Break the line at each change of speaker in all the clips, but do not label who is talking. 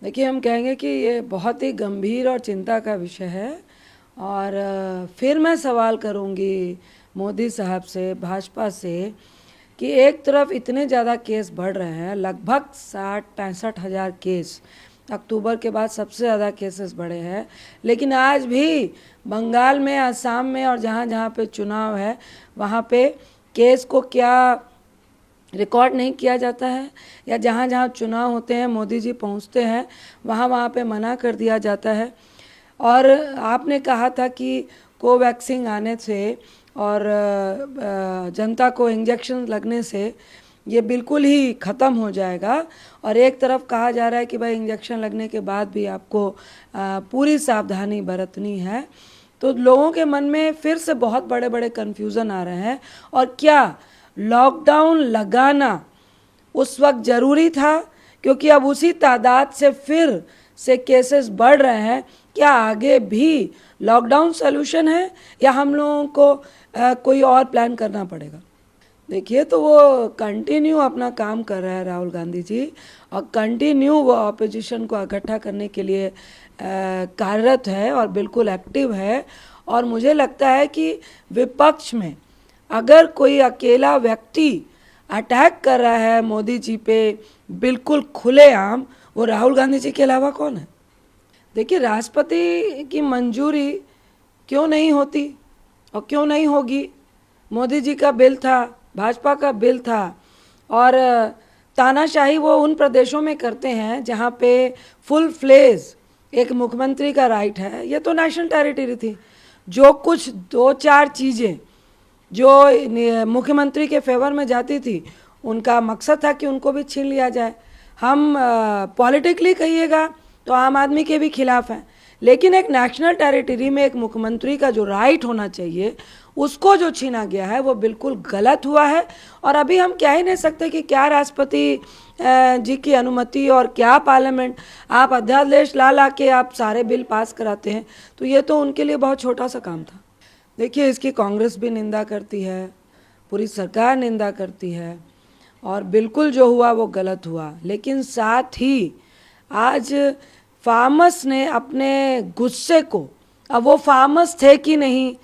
देखिए, हम कहेंगे कि ये बहुत ही गंभीर और चिंता का विषय है। और फिर मैं सवाल करूंगी मोदी साहब से, भाजपा से, कि एक तरफ इतने ज़्यादा केस बढ़ रहे हैं, लगभग 60-65 हज़ार केस, अक्टूबर के बाद सबसे ज़्यादा केसेस बढ़े हैं, लेकिन आज भी बंगाल में, असम में और जहाँ जहाँ पे चुनाव है वहाँ पे केस को क्या रिकॉर्ड नहीं किया जाता है, या जहाँ जहाँ चुनाव होते हैं मोदी जी पहुँचते हैं वहाँ वहाँ पे मना कर दिया जाता है। और आपने कहा था कि कोवैक्सीन आने से और जनता को इंजेक्शन लगने से ये बिल्कुल ही ख़त्म हो जाएगा, और एक तरफ कहा जा रहा है कि भाई इंजेक्शन लगने के बाद भी आपको पूरी सावधानी बरतनी है। तो लोगों के मन में फिर से बहुत बड़े बड़े कन्फ्यूज़न आ रहे हैं। और क्या लॉकडाउन लगाना उस वक्त ज़रूरी था? क्योंकि अब उसी तादाद से फिर से केसेस बढ़ रहे हैं। क्या आगे भी लॉकडाउन सॉल्यूशन है, या हम लोगों को कोई और प्लान करना पड़ेगा? देखिए, तो वो कंटिन्यू अपना काम कर रहा है राहुल गांधी जी, और कंटिन्यू वो ऑपोजिशन को इकट्ठा करने के लिए कार्यरत है और बिल्कुल एक्टिव है। और मुझे लगता है कि विपक्ष में अगर कोई अकेला व्यक्ति अटैक कर रहा है मोदी जी पे बिल्कुल खुलेआम, वो राहुल गांधी जी के अलावा कौन है? देखिए, राष्ट्रपति की मंजूरी क्यों नहीं होती और क्यों नहीं होगी? मोदी जी का बिल था, भाजपा का बिल था, और तानाशाही वो उन प्रदेशों में करते हैं जहाँ पे फुल फ्लेज एक मुख्यमंत्री का राइट है। ये तो नेशनल टेरिटरी थी। जो कुछ 2-4 चीज़ें जो मुख्यमंत्री के फेवर में जाती थी, उनका मकसद था कि उनको भी छीन लिया जाए। हम पॉलिटिकली कहिएगा तो आम आदमी के भी खिलाफ हैं, लेकिन एक नेशनल टेरिटरी में एक मुख्यमंत्री का जो राइट होना चाहिए उसको जो छीना गया है वो बिल्कुल गलत हुआ है। और अभी हम कह ही नहीं सकते कि क्या राष्ट्रपति जी की अनुमति और क्या पार्लियामेंट, आप अध्यादेश ला के आप सारे बिल पास कराते हैं, तो ये तो उनके लिए बहुत छोटा सा काम था। देखिए, इसकी कांग्रेस भी निंदा करती है, पूरी सरकार निंदा करती है, और बिल्कुल जो हुआ वो गलत हुआ। लेकिन साथ ही आज फार्मर्स ने अपने गुस्से को, अब वो फार्मर्स थे कि नहीं,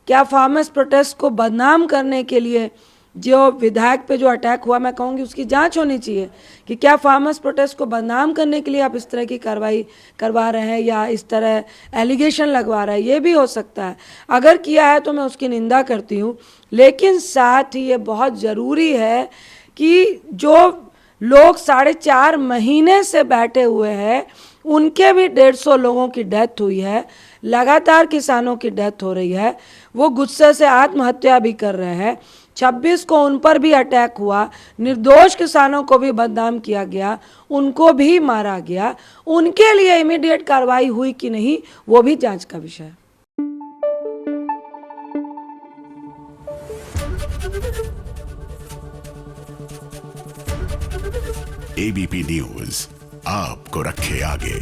क्या फार्मर्स प्रोटेस्ट को बदनाम करने के लिए जो विधायक पे जो अटैक हुआ, मैं कहूँगी उसकी जांच होनी चाहिए कि क्या फार्मर्स प्रोटेस्ट को बदनाम करने के लिए आप इस तरह की कार्रवाई करवा रहे हैं या इस तरह एलिगेशन लगवा रहे हैं। ये भी हो सकता है, अगर किया है तो मैं उसकी निंदा करती हूँ। लेकिन साथ ही ये बहुत ज़रूरी है कि जो लोग 4.5 महीने से बैठे हुए हैं, उनके भी 150 लोगों की डेथ हुई है, लगातार किसानों की डेथ हो रही है, वो गुस्से से आत्महत्या भी कर रहे हैं। 26 को उन पर भी अटैक हुआ, निर्दोष किसानों को भी बदनाम किया गया, उनको भी मारा गया। उनके लिए इमीडिएट कार्रवाई हुई कि नहीं, वो भी जांच का विषय है।
एबीपी न्यूज आपको रखे आगे।